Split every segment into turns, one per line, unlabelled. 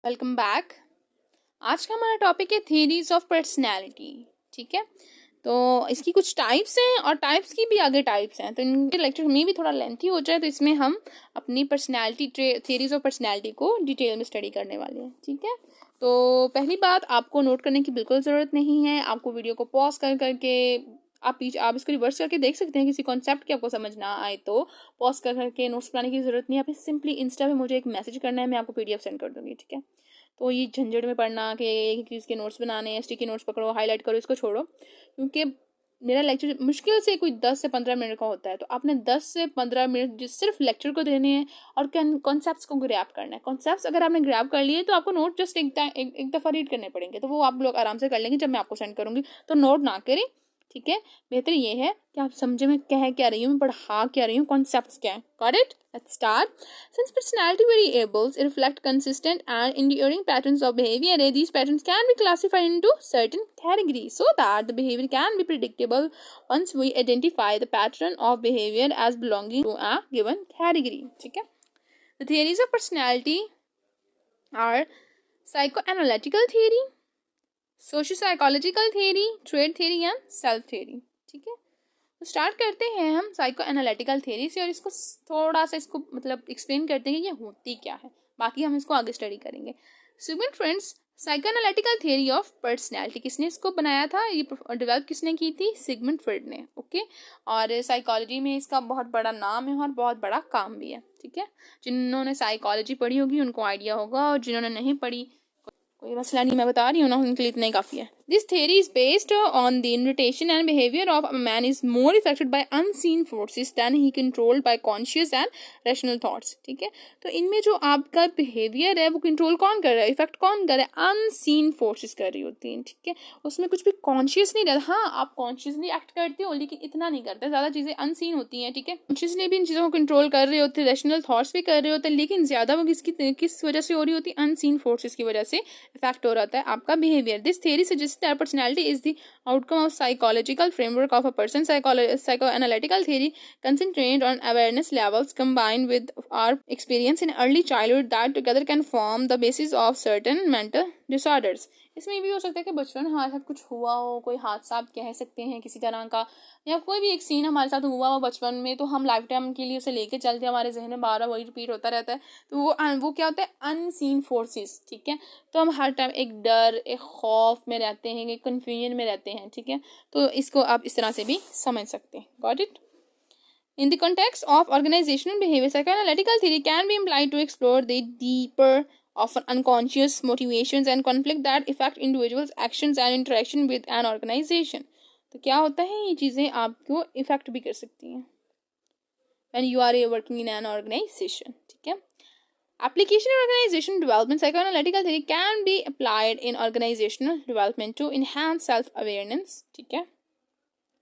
Welcome back. आज का हमारा टॉपिक है थ्योरीज ऑफ पर्सनैलिटी। ठीक है, तो इसकी कुछ टाइप्स हैं और टाइप्स की भी आगे टाइप्स हैं, तो इनके लेक्चर में भी थोड़ा लेंथी हो जाए तो इसमें हम अपनी पर्सनैलिटी थ्योरीज ऑफ पर्सनैलिटी को डिटेल में स्टडी करने वाले हैं। ठीक है, तो पहली बात आपको नोट करने की बिल्कुल ज़रूरत नहीं है। आपको वीडियो को पॉज कर करके आप इसको रिवर्स करके देख सकते हैं। किसी कॉन्सेप्ट की आपको समझ ना आए तो पॉज कर करके नोट्स बनाने की ज़रूरत नहीं है। आपने सिंपली इंस्टा पे मुझे एक मैसेज करना है, मैं आपको पीडीएफ सेंड कर दूंगी। ठीक है, तो ये झंझट में पढ़ना कि एक चीज़ के नोट्स बनाने, स्टिकी नोट्स पकड़ो, हाईलाइट करो, इसको छोड़ो। क्योंकि मेरा लेक्चर मुश्किल से कोई 10 से 15 मिनट का होता है, तो आपने 10 से 15 मिनट जिस सिर्फ लेक्चर को देने हैं और कॉन्सेप्ट्स को ग्रैब करना है। कॉन्सेप्ट्स अगर आपने ग्रैब कर लिए तो आपको नोट जस्ट एक दफ़ा रीड करने पड़ेंगे, तो वो आप लोग आराम से कर लेंगे जब मैं आपको सेंड करूँगी। तो नोट ना करें। ठीक है, बेहतर ये है कि आप समझे मैं कह क्या रही हूँ, मैं पढ़ा क्या रही हूँ, कॉन्सेप्ट्स क्या है। Got it? Let's start. Since personality variables reflect consistent and enduring patterns of behavior, these patterns can be classified into certain categories so that the behavior can be predictable once we identify the pattern of behavior as belonging to a given category. ठीक है, the theories of personality are psychoanalytical theory, socio-psychological theory, trade theory and self theory. ठीक है, तो start करते हैं हम psycho analytical theory से और इसको थोड़ा सा इसको मतलब एक्सप्लेन करते हैं कि ये होती क्या है। बाकी हम इसको आगे स्टडी करेंगे। Sigmund friends psycho analytical theory of personality, किसने इसको बनाया था, ये डेवलप किसने की थी? सिगमंड फ्रेड ने। ओके, और साइकोलॉजी में इसका बहुत बड़ा नाम है और बहुत बड़ा काम भी है। ठीक है, जिन्होंने साइकोलॉजी पढ़ी होगी उनको आइडिया होगा, और जिन्होंने नहीं पढ़ी कोई मसला नहीं, मैं बता रही हूँ ना, उनके लिए इतना ही काफ़ी है। This theory is based on the invitation and behaviour of a man is more affected by unseen forces than he controlled by conscious and rational thoughts. ठीक है, तो इनमें जो आपका बिहेवियर है वो कंट्रोल कौन कर रहा है, इफेक्ट कौन कर रहा है? अनसीन फोर्सेस कर रही होती हैं। ठीक है, उसमें कुछ भी कॉन्शियस नहीं रहता। हाँ, आप कॉन्शियसली एक्ट करते हो लेकिन इतना नहीं करते, ज़्यादा चीज़ें अनसीन होती हैं। ठीक है, कॉन्शियसली भी इन चीज़ों को कंट्रोल कर रहे होते हैं, रैशनल थॉट्स भी कर रहे होते हैं, लेकिन ज़्यादा वो किस वजह से हो रही होती है? अनसीन फोर्सेस की वजह से इफेक्ट हो रहा है आपका behaviour. This theory suggest that personality is the outcome of psychological framework of a person. Psychoanalytical theory concentrate on awareness levels combined with our experience in early childhood that together can form the basis of certain mental disorders. इसमें भी हो सकता है कि बचपन में हमारे साथ कुछ हुआ हो, कोई हादसा आप कह सकते हैं किसी तरह का, या कोई भी एक सीन हमारे साथ हुआ हो बचपन में, तो हम लाइफ टाइम के लिए उसे लेके चलते हैं, हमारे जहन में बार बार वही रिपीट होता रहता है। तो वो क्या होता है? Unseen forces. ठीक है, तो हम हर टाइम एक डर, एक खौफ में रहते हैं, एक कन्फ्यूजन में रहते हैं। ठीक है, तो इसको आप इस तरह से भी समझ सकते हैं। Got it? In the context of organizational behavior, psychoanalytical theory can be implied to explore the deeper, often unconscious motivations and conflict that affect individuals' actions and interaction with an organization. तो क्या होता है, ये चीज़ें आपको effect भी कर सकती हैं when you are working in an organization. ठीक है, application in organization development, psychoanalytical theory can be applied in organizational development to enhance self awareness. ठीक है,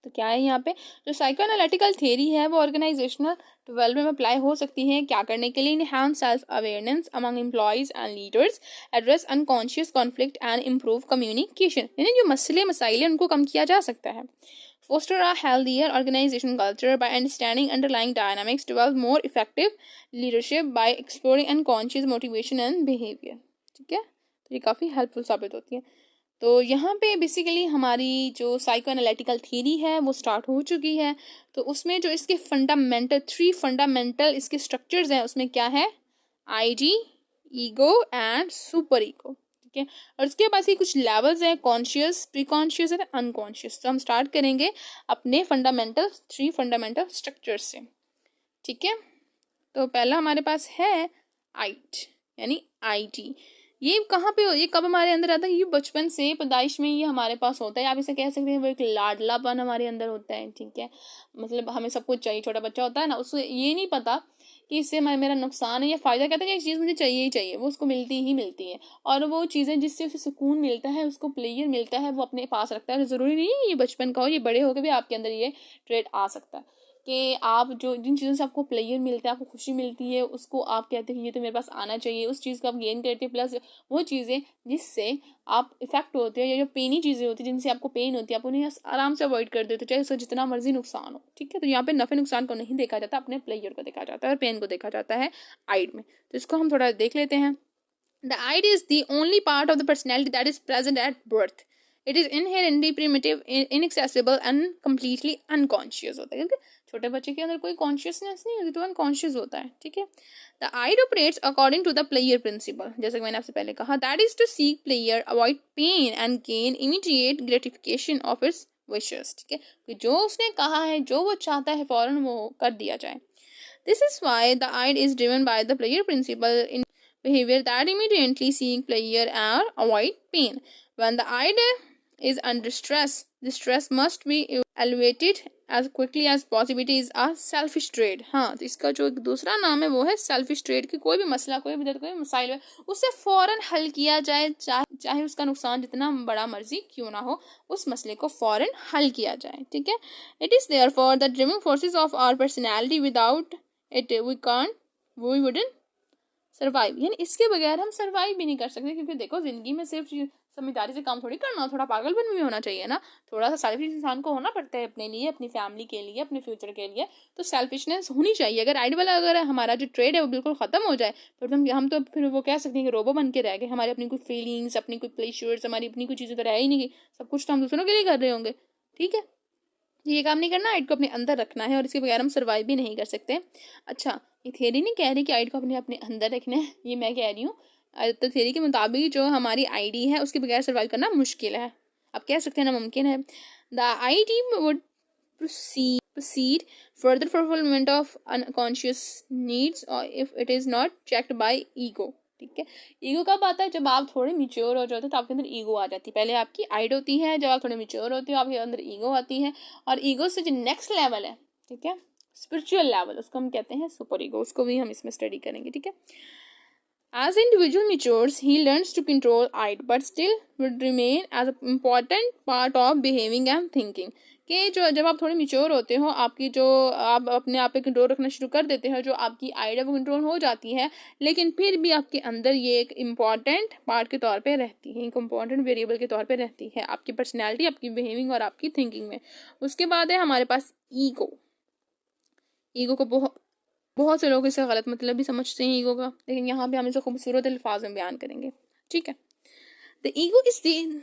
तो क्या है यहाँ पे, जो साइको एनालिटिकल थियरी है वो ऑर्गेनाइजेशनल डेवलपमेंट में अप्लाई हो सकती है। क्या करने के लिए? Enhance self awareness among employees and leaders, address unconscious conflict and improve communication, यानी जो मसाइल उनको कम किया जा सकता है। Foster a healthier organizational culture by understanding underlying dynamics, develop more effective leadership by exploring unconscious motivation and behavior. ठीक है, तो ये काफ़ी हेल्पफुल साबित होती है। तो यहाँ पे बेसिकली हमारी जो साइको एनालिटिकल थ्योरी है वो स्टार्ट हो चुकी है। तो उसमें जो इसके थ्री फंडामेंटल इसके स्ट्रक्चर्स हैं, उसमें क्या है? ID, ego and super ego. ठीक है, और उसके पास ही कुछ लेवल्स हैं, conscious, pre conscious and unconscious. तो हम स्टार्ट करेंगे अपने थ्री फंडामेंटल स्ट्रक्चर्स से। ठीक है, तो पहला हमारे पास है आइट, यानी आईटी। ये कहाँ पे, ये कब हमारे अंदर आता है? ये बचपन से, पैदाइश में ये हमारे पास होता है। आप इसे कह सकते हैं वो एक लाडलापन हमारे अंदर होता है। ठीक है, मतलब हमें सब कुछ चाहिए। छोटा बच्चा होता है ना, उसको ये नहीं पता कि इससे मेरा नुकसान है या फ़ायदा। कहता है कि एक चीज़ मुझे चाहिए ही चाहिए, वो उसको मिलती ही मिलती है। और वो चीज़ें जिससे उसे सुकून मिलता है, उसको प्लेयर मिलता है, वो अपने पास रखता है। ज़रूरी नहीं है ये बचपन का हो, ये बड़े होकर भी आपके अंदर ये ट्रेड आ सकता है कि आप जो जिन चीज़ों से आपको प्लेयर मिलता है, आपको खुशी मिलती है, उसको आप कहते हैं ये तो मेरे पास आना चाहिए। उस चीज़ को आप गेन करते हैं। प्लस वो चीज़ें जिससे आप इफेक्ट होते हैं, या जो पेनी चीज़ें होती हैं जिनसे आपको पेन होती है, आप उन्हें आराम से अवॉइड कर देते हो, चाहे उसका जितना मर्जी नुकसान हो। ठीक है, तो यहाँ पे नफ़े नुकसान को नहीं देखा जाता, अपने प्लेयर को देखा जाता है और पेन को देखा जाता है आइड में। तो इसको हम थोड़ा देख लेते हैं। The id is the only part of the personality that is present at birth. It is inherently primitive, inaccessible and completely unconscious होता है, क्योंकि छोटे बच्चे के अंदर कोई कॉन्शियसनेस नहीं होती, तो अनकॉन्शियस होता है, ठीक है. The id operates according to the pleasure principle, जैसे कि मैंने आपसे पहले कहा, that is to seek pleasure avoid pain and gain immediate gratification of its wishes, ठीक है, कि जो उसने कहा है, जो वो चाहता है, फौरन वो कर दिया जाए. This is why the id is driven by the player principle in behavior that immediately seek player or avoid pain. When the id is under stress, the stress must be elevated as quickly as possible. It is a selfish trait. हाँ, तो इसका जो दूसरा नाम है वो है selfish trait, कि कोई भी मसला, कोई भी दर्द, कोई भी मसाइल है, उसे फौरन हल किया जाए, चाहे उसका नुकसान जितना बड़ा मर्जी क्यों ना हो, उस मसले को फौरन हल किया जाए, ठीक है. It is therefore the driving forces of our personality. Without it we wouldn't survive, यानी इसके बगैर हम सर्वाइव भी नहीं कर सकते, क्योंकि देखो जिंदगी में सिर्फ समझदारी से काम थोड़ी करना, थोड़ा पागलपन भी होना चाहिए ना, थोड़ा सा सेल्फिश इंसान को होना पड़ता है अपने लिए, अपनी फैमिली के लिए, अपने फ्यूचर के लिए, तो सेल्फिशनेस होनी चाहिए. अगर आइड वाला, अगर हमारा जो ट्रेड है वो बिल्कुल खत्म हो जाए, फिर हम तो फिर वो कह सकते हैं कि रोबो बन के रह गए, हमारी अपनी कोई फीलिंग्स, अपनी कोई प्लेजर्स, हमारी अपनी कोई चीज़ें तो रह ही नहीं गई, सब कुछ तो हम दूसरों के लिए कर रहे होंगे, ठीक है. ये काम नहीं करना, आइड को अपने अंदर रखना है, और इसके बगैर हम सर्वाइव भी नहीं कर सकते. अच्छा, ये थ्योरी नहीं कह रही कि आइड को अपने अंदर रखना है, ये मैं कह रही हूँ. तो थ्योरी के मुताबिक जो हमारी आईडी है उसके बगैर सर्वाइव करना मुश्किल है, आप कह सकते हैं नामुमकिन है. The ID would proceed further fulfillment of unconscious needs or if it is not checked by ego, ठीक है. ईगो कब आता है? जब आप थोड़े मिच्योर हो जाते हो तो आपके अंदर ईगो आ जाती है. पहले आपकी आइड होती है, जब आप थोड़े मिच्योर होते हो आपके अंदर ईगो आती है, और ईगो से जो नेक्स्ट लेवल है, ठीक है, स्पिरिचुअल लेवल, उसको हम कहते हैं सुपर ईगो, उसको भी हम इसमें स्टडी करेंगे, ठीक है. As individual matures, he learns to control id, but still would remain as an important part of behaving and thinking. कि जो जब आप थोड़े मिच्योर होते हो, आपकी जो आप अपने आप पे कंट्रोल रखना शुरू कर देते हो, जो आपकी आइडिया वो कंट्रोल हो जाती है, लेकिन फिर भी आपके अंदर ये एक इम्पॉर्टेंट पार्ट के तौर पे रहती है, एक इम्पॉर्टेंट वेरिएबल के तौर पे रहती है आपकी पर्सनैलिटी, आपकी बिहेविंग और आपकी थिंकिंग में. उसके बाद है हमारे पास ईगो. ईगो को बहुत से लोग इसे गलत मतलब भी समझते हैं ईगो का, लेकिन यहाँ पे हम इसे खूबसूरत अल्फाज में बयान करेंगे, ठीक है. The ego is the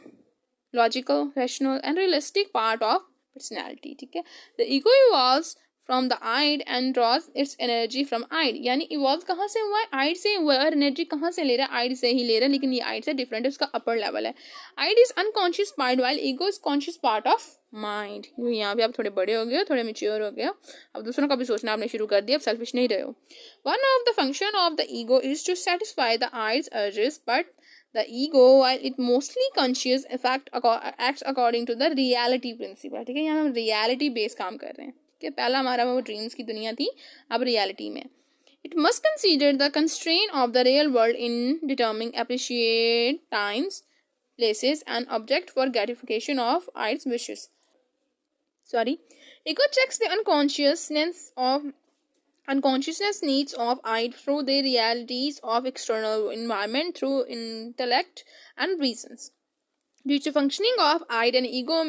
logical, rational and realistic part of personality, ठीक है. The ego evolves from the id and draws its energy from id. यानी इवॉल्व कहाँ से हुआ है? आइड से हुआ है, और एनर्जी कहाँ से ले रहा है? आइड से ही ले रहा है, लेकिन ये आइड से डिफरेंट है, उसका अपर लेवल है. Id is unconscious part while ego is conscious part of mind. यहाँ पे आप थोड़े बड़े हो गए, थोड़े मेच्योर हो गए, अब दूसरों का भी सोचना आपने शुरू कर दिया, अब सेल्फिश नहीं रहे हो. One of the function of the ego is to satisfy the id's urges, but the ego, while it mostly conscious, acts according to the reality principle, ठीक है. यहाँ हम reality based काम कर रहे हैं, ठीक है. पहला हमारा वो ड्रीम्स की दुनिया थी, अब reality में. It must consider the constraint of the real world in determining appreciate times, places and object for gratification of its wishes. Ego checks the unconsciousness needs of id through the realities of external environment through intellect and reasons. Due to functioning of id and ego,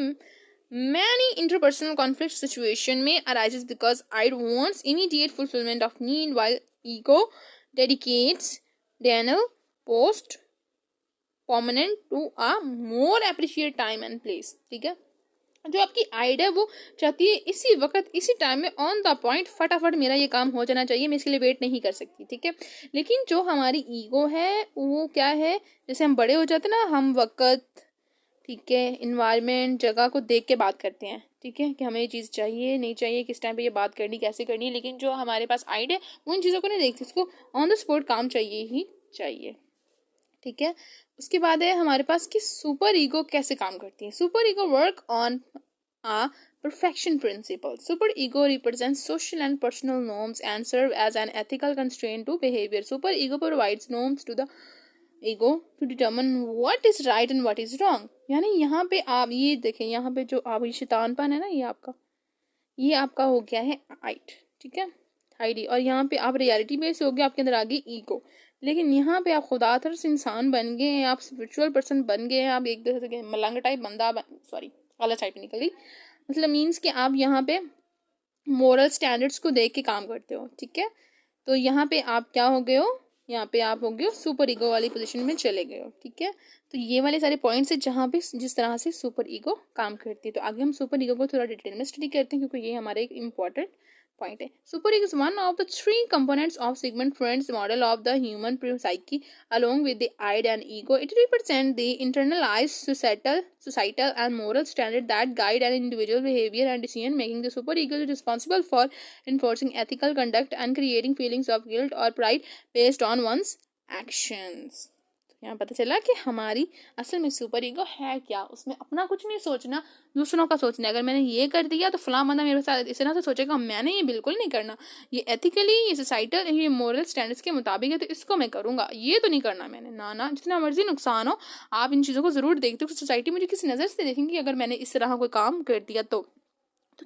many interpersonal conflict situation may arises because id wants immediate fulfillment of need while ego dedicates denial post permanent to a more appreciate time and place, ठीक है. जो आपकी आइड है वो चाहती है इसी वक्त, इसी टाइम में, ऑन द पॉइंट, फटाफट मेरा ये काम हो जाना चाहिए, मैं इसके लिए वेट नहीं कर सकती, ठीक है. लेकिन जो हमारी ईगो है वो क्या है, जैसे हम बड़े हो जाते हैं ना, हम वक्त, ठीक है, इन्वायरमेंट, जगह को देख के बात करते हैं, ठीक है, कि हमें ये चीज़ चाहिए नहीं चाहिए, किस टाइम पे ये बात करनी, कैसे करनी है. लेकिन जो हमारे पास आइड है वो इन चीज़ों को नहीं देखती, उसको ऑन द स्पॉट काम चाहिए ही चाहिए, ठीक है. उसके बाद है हमारे पास कि सुपर ईगो कैसे काम करती है. Super ego work on a perfection principle. Super ego represents social and personal norms and serve as an ethical constraint to behavior. Super ego provides norms to the ego to determine what is right and what is wrong. यानी यहाँ पे आप ये देखें, यहाँ पे जो आप ये शैतानपन है ना, ये आपका हो गया है आइड, ठीक है, आईडी. और यहाँ पे आप रियलिटी बेस हो गया, आपके अंदर आ गई ईगो. लेकिन यहाँ पे आप खुदा तरस इंसान बन गए हैं, आप स्पिरिचुअल पर्सन बन गए हैं, आप एक तरह से मलंग टाइप बंदा गलत साइड पे निकल गई, मतलब मीन्स कि आप यहाँ पे मोरल स्टैंडर्ड्स को देख के काम करते हो, ठीक है. तो यहाँ पे आप क्या हो गए हो, यहाँ पे आप हो गए सुपर ईगो वाली पोजीशन में चले गए हो, ठीक है। तो ये वाले सारे पॉइंट्स है जहाँ पे जिस तरह से सुपर ईगो काम करती है। तो आगे हम सुपर ईगो को थोड़ा डिटेल में स्टडी करते हैं क्योंकि ये हमारा एक इम्पॉर्टेंट पॉइंट है। Super ego is one of the 3 components of Sigmund Freud's model of the human psyche along with the id and ego. It represents the internalized societal and moral standard that guide an individual behavior and decision making. The super ego is responsible for enforcing ethical conduct and creating feelings of guilt or pride based on one's actions. यहाँ पता चला कि हमारी असल में super ego है क्या, उसमें अपना कुछ नहीं सोचना, दूसरों का सोचना है। अगर मैंने ये कर दिया तो फलां बंदा मेरे साथ इस तरह से सोचेगा, मैंने ये बिल्कुल नहीं करना, ये एथिकली, ये सोसाइटल, ये मोरल स्टैंडर्ड्स के मुताबिक है तो इसको मैं करूंगा, ये तो नहीं करना मैंने। ना जितना मर्जी नुकसान हो, आप इन चीज़ों को ज़रूर देखते हो। सोसाइटी मुझे किस नज़र से देखेंगे अगर मैंने इस तरह कोई काम कर दिया तो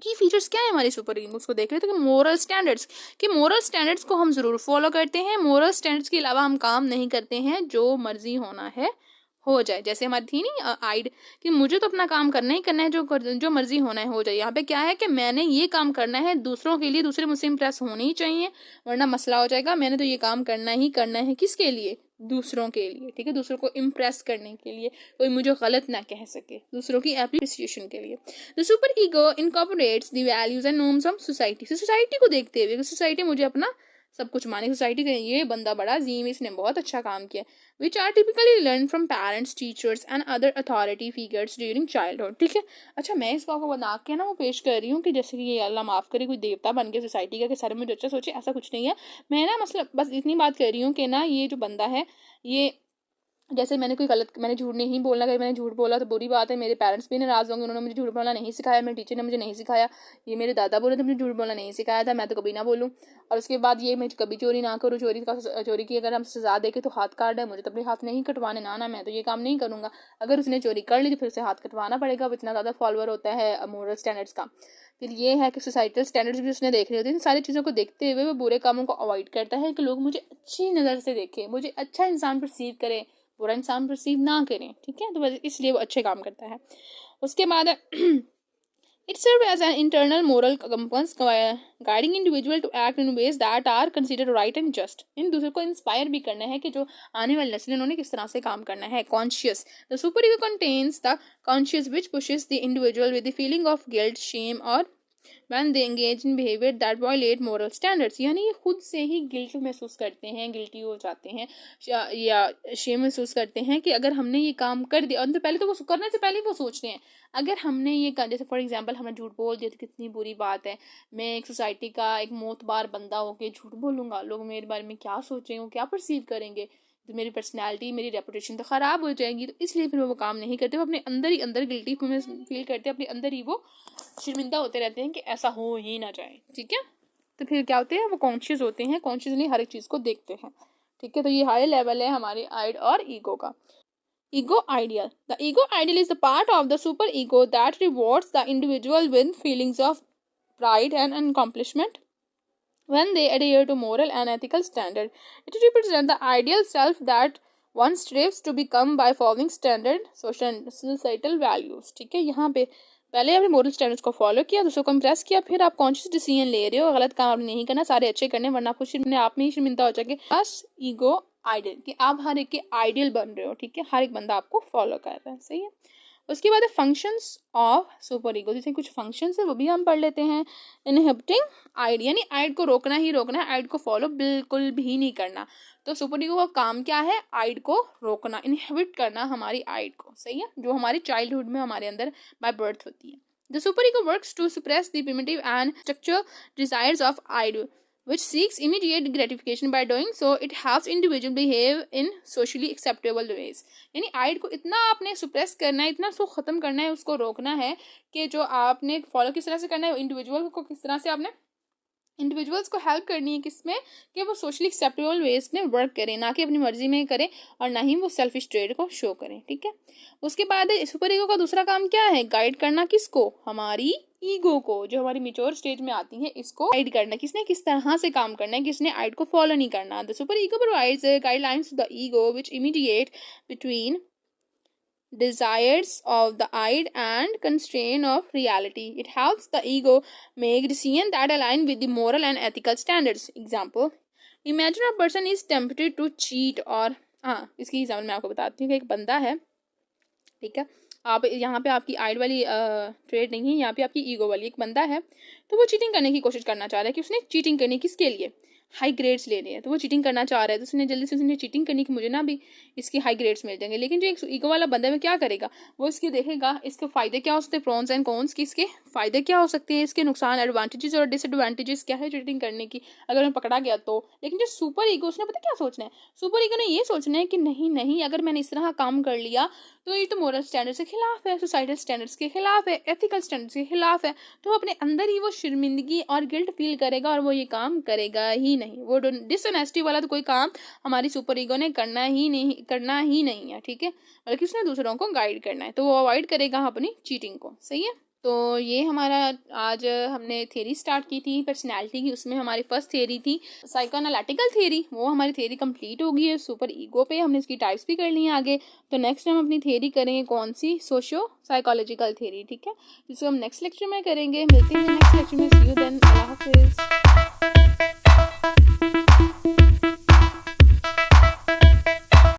की फीचर्स क्या है हमारे सुपर ईगो, उसको देख लेते हैं। मोरल स्टैंडर्ड्स, कि मोरल स्टैंडर्ड्स को हम जरूर फॉलो करते हैं, मोरल स्टैंडर्ड्स के अलावा हम काम नहीं करते हैं, जो मर्जी होना है हो जाए। जैसे हमारी थी नहीं आइड कि मुझे तो अपना काम करना ही करना है, जो मर्जी होना है हो जाए। यहाँ पे क्या है कि मैंने ये काम करना है दूसरों के लिए, दूसरे मुझसे इम्प्रेस होने ही चाहिए वरना मसला हो जाएगा। मैंने तो ये काम करना ही करना है, किसके लिए, दूसरों के लिए, ठीक है, दूसरों को इम्प्रेस करने के लिए, कोई मुझे गलत ना कह सके, दूसरों की एप्रिसिएशन के लिए। The super ego incorporates the values and norms of society. Society को देखते हुए, सोसाइटी मुझे अपना सब कुछ माने, सोसाइटी का ये बंदा बड़ा अजीम, इसने बहुत अच्छा काम किया, which are typically learn from parents, teachers and other authority figures during childhood, ठीक है। अच्छा, मैं इसको आपको बना के ना वो पेश कर रही हूँ कि जैसे कि ये अल्लाह माफ़ करे कोई देवता बन गया सोसाइटी का कि सारे मुझे अच्छा सोचे, ऐसा कुछ नहीं है। मैं ना मतलब बस इतनी बात कर रही हूँ कि ना ये जो बंदा है, ये जैसे मैंने झूठ नहीं बोलना, अगर मैंने झूठ बोला तो बुरी बात है, मेरे पेरेंट्स भी नाराज़ होंगे, उन्होंने मुझे झूठ बोलना नहीं सिखाया, मेरे टीचर ने मुझे नहीं सिखाया, ये मेरे दादा बोले थे मुझे झूठ बोलना नहीं सिखाया था, मैं तो कभी ना बोलूँ। और उसके बाद ये मैं कभी चोरी ना करूँ, चोरी की अगर हम सजा देखे तो हाथ काट है, मुझे तो अपने हाथ नहीं कटवाने, ना मैं तो ये काम नहीं करूँगा। अगर उसने चोरी कर ली तो फिर उसे हाथ कटवाना पड़ेगा, अब इतना ज़्यादा फॉलोअर होता है मोरल स्टैंडर्ड्स का। फिर ये है कि सोसाइटल स्टैंडर्ड्स भी उसने देख रहे होते हैं। इन सारी चीज़ों को देखते हुए वो बुरे कामों को अवॉइड करता है कि लोग मुझे अच्छी नज़र से देखें, मुझे अच्छा इंसान परसीव करें, बुरा इंसान परसीव ना करें, ठीक है। तो बस इसलिए वो अच्छे काम करता है। उसके बाद it serves as an internal moral compass guiding individual to act in ways that are considered right and just. इन दूसरों को इंस्पायर भी करना है कि जो आने वाली नस्लें उन्होंने किस तरह से काम करना है। Conscious, the super ego contains the conscious which pushes the individual with the feeling of guilt, shame or when they engage in behavior that violate moral standards, यानी ये खुद से ही गिल्ट महसूस करते हैं, गिल्टी हो जाते हैं या शेम महसूस करते हैं कि अगर हमने ये काम कर दिया, और तो पहले तो वो करने से पहले वो सोचते हैं अगर हमने ये जैसे फॉर एग्जांपल हमने झूठ बोल दिया तो कितनी बुरी बात है, मैं एक सोसाइटी का एक मोतबार बंदा होकर झूठ बोलूंगा, लोग मेरे बारे में क्या सोचेंगे, क्या परसीव करेंगे, तो मेरी पर्सनैलिटी, मेरी रेपुटेशन तो ख़राब हो जाएगी। तो इसलिए फिर वो काम नहीं करते, वो अपने अंदर ही अंदर गिल्टी फील करते हैं, अपने अंदर ही वो शर्मिंदा होते रहते हैं कि ऐसा हो ही ना जाए, ठीक है। तो फिर क्या होते हैं, वो कॉन्शियस होते हैं, कॉन्शियसली हर एक चीज़ को देखते हैं, ठीक है। तो ये हाई लेवल है हमारे आइड और ईगो का। Ego ideal, the ego ideal is the part of the super ego that rewards the individual with feelings of pride and accomplishment when they adhere to moral and ethical standard. It represents the ideal self that one strives to become by following standard societal values, ठीक है। यहाँ पे पहले आपने moral standards को follow किया, दूसरों को इम्प्रेस किया, फिर आप कॉन्शियस डिसीजन ले रहे हो, गलत काम नहीं करना, सारे अच्छे करने, वरना आप खुद आप में ही शर्मिंदा हो जाएंगे। बस ईगो आइडियल कि आप हर एक के आइडियल बन रहे हो, ठीक है, हर एक बंदा आपको फॉलो कर रहा है, सही है। उसके बाद फंक्शंस ऑफ सुपर ईगो, जैसे कुछ फंक्शंस है वो भी हम पढ़ लेते हैं। इनहिबिटिंग आइड, यानी आइड को रोकना ही रोकना है, आइड को फॉलो बिल्कुल भी नहीं करना। तो सुपर ईगो का काम क्या है, आइड को रोकना, इनहिबिट करना हमारी आइड को, सही है, जो हमारी चाइल्डहुड में हमारे अंदर बाय बर्थ होती है। The super ego works to suppress the primitive and structural desires of id, which seeks immediate gratification. By doing so, it helps individual behave in socially acceptable ways. यानी आइड को इतना आपने suppress करना है, इतना उसको ख़त्म करना है, उसको रोकना है कि जो आपने फॉलो किस तरह से करना है, इंडिविजुअल को किस तरह से आपने इंडिविजुअल्स को हेल्प करनी है किसमें, कि वो सोशली एक्सेप्टेबल वेज में वर्क करें, ना कि अपनी मर्जी में करें और ना ही वो सेल्फिश ट्रेड को शो करें, ठीक है। उसके बाद सुपर ईगो का दूसरा काम क्या है, गाइड करना किसको, हमारी ईगो को, जो हमारी मेच्योर स्टेज में आती है, इसको गाइड करना, किसने किस तरह से काम करना है, किसने आइड को फॉलो नहीं करना। The superego provides guidelines to the ego which immediate between desires of the id and constraint of reality. It helps the ego make decisions that align with the moral and ethical standards. Example, imagine a person is tempted to cheat, और हाँ इसकी example मैं आपको बताती हूँ कि एक बंदा है, ठीक है, आप यहाँ पे आपकी आइड वाली ट्रेड नहीं है, यहाँ पे आपकी ईगो वाली, एक बंदा है तो वो चीटिंग करने की कोशिश करना चाह रहा है कि उसने चीटिंग करनी किसके लिए, हाई ग्रेड्स लेने हैं, तो वो चीटिंग करना चाह रहा है, तो उसने जल्दी से उसने चीटिंग करनी कि मुझे ना भी इसकी हाई ग्रेड्स मिल जाएंगे। लेकिन जो एक ईगो वाला बंदा है वो क्या करेगा, वो इसके देखेगा इसके फायदे क्या हो सकते हैं, प्रॉन्स एंड कॉन्स की, इसके फायदे क्या हो सकते हैं, इसके नुकसान एडवांटेजेस और डिसएडवांटेजेस क्या है चीटिंग करने की, अगर मैं पकड़ा गया तो। लेकिन जो सुपर ईगो, उसने पता क्या सोचना है, सुपर ईगो ने ये सोचना है कि नहीं नहीं, अगर मैंने इस तरह काम कर लिया तो ये तो मोरल स्टैंडर्ड्स के खिलाफ है, सोसाइटल स्टैंडर्ड्स के खिलाफ है, एथिकल स्टैंडर्ड्स के खिलाफ है, तो अपने अंदर ही वो शर्मिंदगी और गिल्ट फील करेगा और वो ये काम करेगा ही नहीं। वो डिसऑनेस्टी वाला तो कोई काम हमारी सुपर ईगो ने करना ही नहीं है, ठीक है, बल्कि उसने दूसरों को गाइड करना है, तो वो अवॉइड करेगा अपनी चीटिंग को। सही है, तो ये हमारा आज हमने थ्योरी स्टार्ट की थी पर्सनैलिटी की, उसमें हमारी फर्स्ट थ्योरी थी साइको एनालिटिकल थ्योरी, वो हमारी थ्योरी कंप्लीट हो गई है सुपर ईगो पे, हमने इसकी टाइप्स भी कर ली हैं आगे। तो नेक्स्ट हम अपनी थ्योरी करेंगे कौन सी, सोशो साइकोलॉजिकल थ्योरी, ठीक है, जिसको हम नेक्स्ट लेक्चर में करेंगे। मिलते हैं नेक्स्ट लेक्चर में, सी यू देन, अल्लाह हाफिज़।